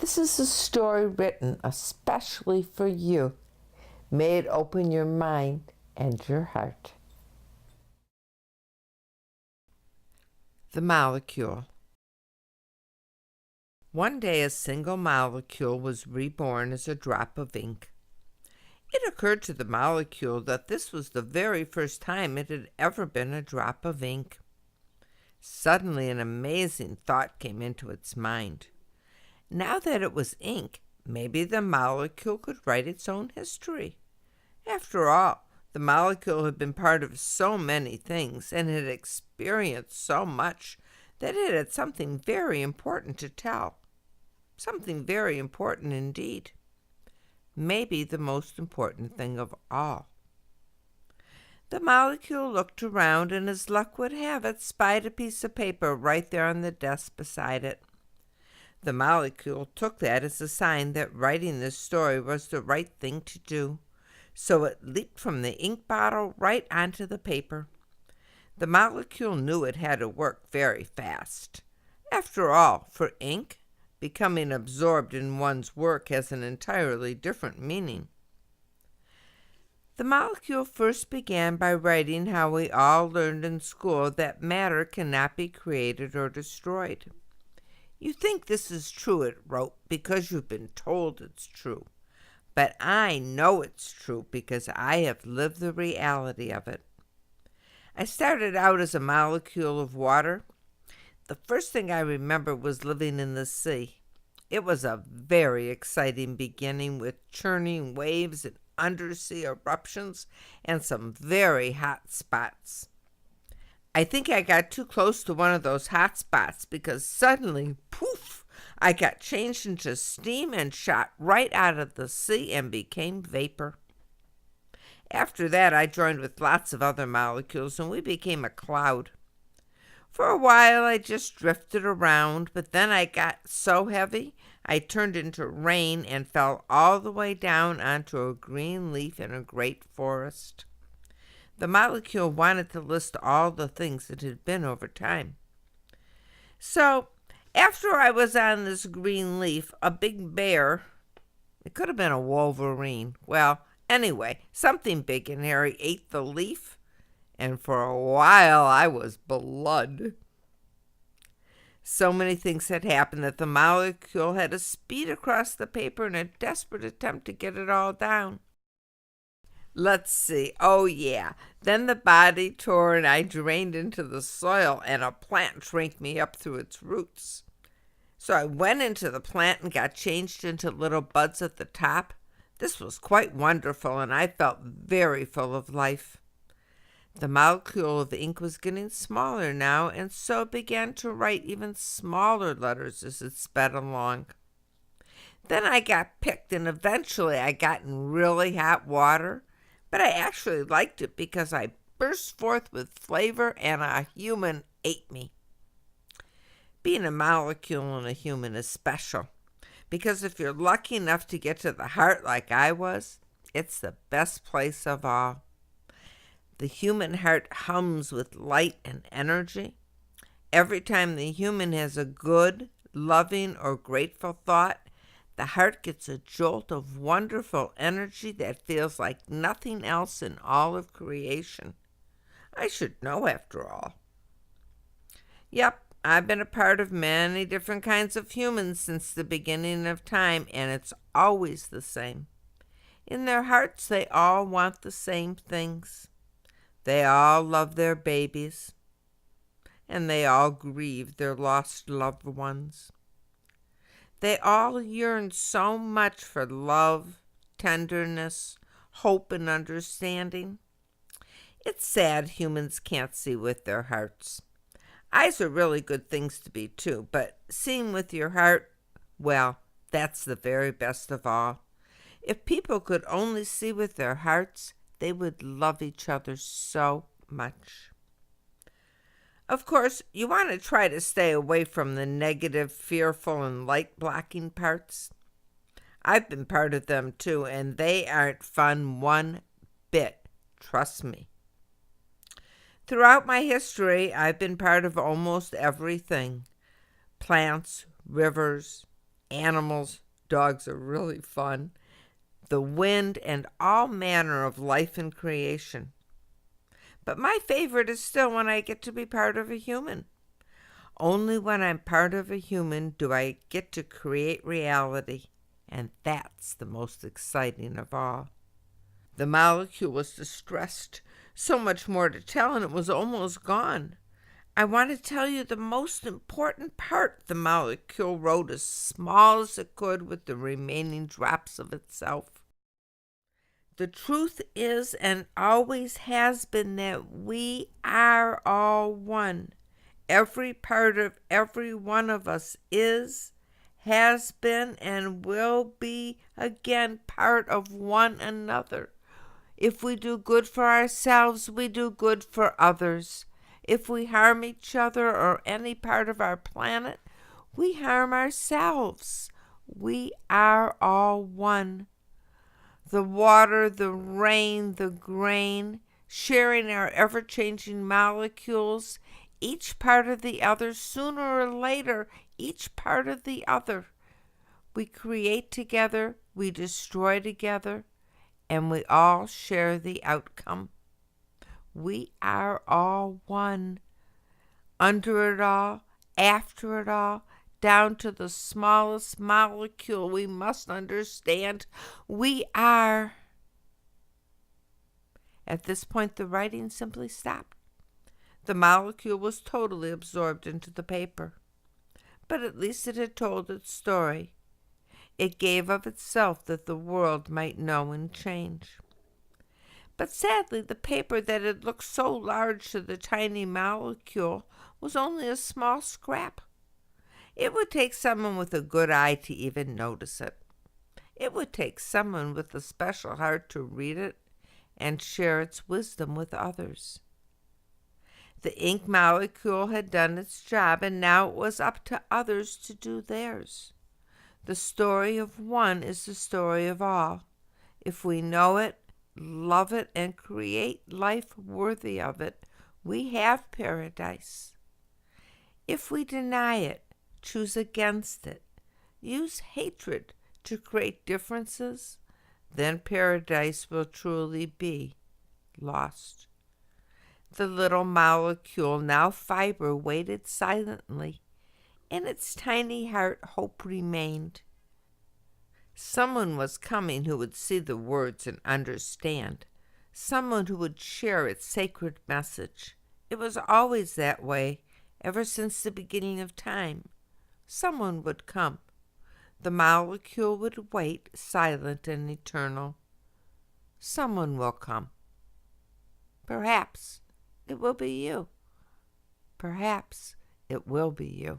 This is a story written especially for you. May it open your mind and your heart. The molecule. One day a single molecule was reborn as a drop of ink. It occurred to the molecule that this was the very first time it had ever been a drop of ink. Suddenly an amazing thought came into its mind. Now that it was ink, maybe the molecule could write its own history. After all, the molecule had been part of so many things and had experienced so much that it had something very important to tell. Something very important indeed. Maybe the most important thing of all. The molecule looked around and, as luck would have it, spied a piece of paper right there on the desk beside it. The molecule took that as a sign that writing this story was the right thing to do, so it leaped from the ink bottle right onto the paper. The molecule knew it had to work very fast. After all, for ink, becoming absorbed in one's work has an entirely different meaning. The molecule first began by writing how we all learned in school that matter cannot be created or destroyed. You think this is true, it wrote, because you've been told it's true. But I know it's true because I have lived the reality of it. I started out as a molecule of water. The first thing I remember was living in the sea. It was a very exciting beginning with churning waves and undersea eruptions and some very hot spots. I think I got too close to one of those hot spots because suddenly, poof, I got changed into steam and shot right out of the sea and became vapor. After that, I joined with lots of other molecules and we became a cloud. For a while, I just drifted around, but then I got so heavy, I turned into rain and fell all the way down onto a green leaf in a great forest. The molecule wanted to list all the things it had been over time. So, after I was on this green leaf, a big bear, it could have been a wolverine, well, anyway, something big and hairy ate the leaf, and for a while I was blood. So many things had happened that the molecule had to speed across the paper in a desperate attempt to get it all down. Let's see. Oh, yeah. Then the body tore and I drained into the soil and a plant drank me up through its roots. So I went into the plant and got changed into little buds at the top. This was quite wonderful and I felt very full of life. The molecule of ink was getting smaller now and so began to write even smaller letters as it sped along. Then I got picked and eventually I got in really hot water. But I actually liked it because I burst forth with flavor and a human ate me. Being a molecule and a human is special because if you're lucky enough to get to the heart like I was, it's the best place of all. The human heart hums with light and energy. Every time the human has a good, loving, or grateful thought, the heart gets a jolt of wonderful energy that feels like nothing else in all of creation. I should know after all. Yep, I've been a part of many different kinds of humans since the beginning of time, and it's always the same. In their hearts, they all want the same things. They all love their babies, and they all grieve their lost loved ones. They all yearn so much for love, tenderness, hope, and understanding. It's sad humans can't see with their hearts. Eyes are really good things to be too, but seeing with your heart, well, that's the very best of all. If people could only see with their hearts, they would love each other so much. Of course, you want to try to stay away from the negative, fearful, and light-blocking parts. I've been part of them too, and they aren't fun one bit. Trust me. Throughout my history, I've been part of almost everything. Plants, rivers, animals, dogs are really fun, the wind, and all manner of life in creation. But my favorite is still when I get to be part of a human. Only when I'm part of a human do I get to create reality, and that's the most exciting of all. The molecule was distressed, so much more to tell, and it was almost gone. I want to tell you the most important part. The molecule wrote as small as it could with the remaining drops of itself. The truth is and always has been that we are all one. Every part of every one of us is, has been, and will be again part of one another. If we do good for ourselves, we do good for others. If we harm each other or any part of our planet, we harm ourselves. We are all one. The water, the rain, the grain, sharing our ever-changing molecules, each part of the other, sooner or later, each part of the other. We create together, we destroy together, and we all share the outcome. We are all one. Under it all, after it all, down to the smallest molecule, we must understand we are. At this point, the writing simply stopped. The molecule was totally absorbed into the paper. But at least it had told its story. It gave of itself that the world might know and change. But sadly, the paper that had looked so large to the tiny molecule was only a small scrap. It would take someone with a good eye to even notice it. It would take someone with a special heart to read it and share its wisdom with others. The ink molecule had done its job, and now it was up to others to do theirs. The story of one is the story of all. If we know it, love it, and create life worthy of it, we have paradise. If we deny it, choose against it, use hatred to create differences, then paradise will truly be lost. The little molecule, now fiber, waited silently. In its tiny heart, hope remained. Someone was coming who would see the words and understand. Someone who would share its sacred message. It was always that way, ever since the beginning of time. Someone would come. The molecule would wait, silent and eternal. Someone will come. Perhaps it will be you. Perhaps it will be you.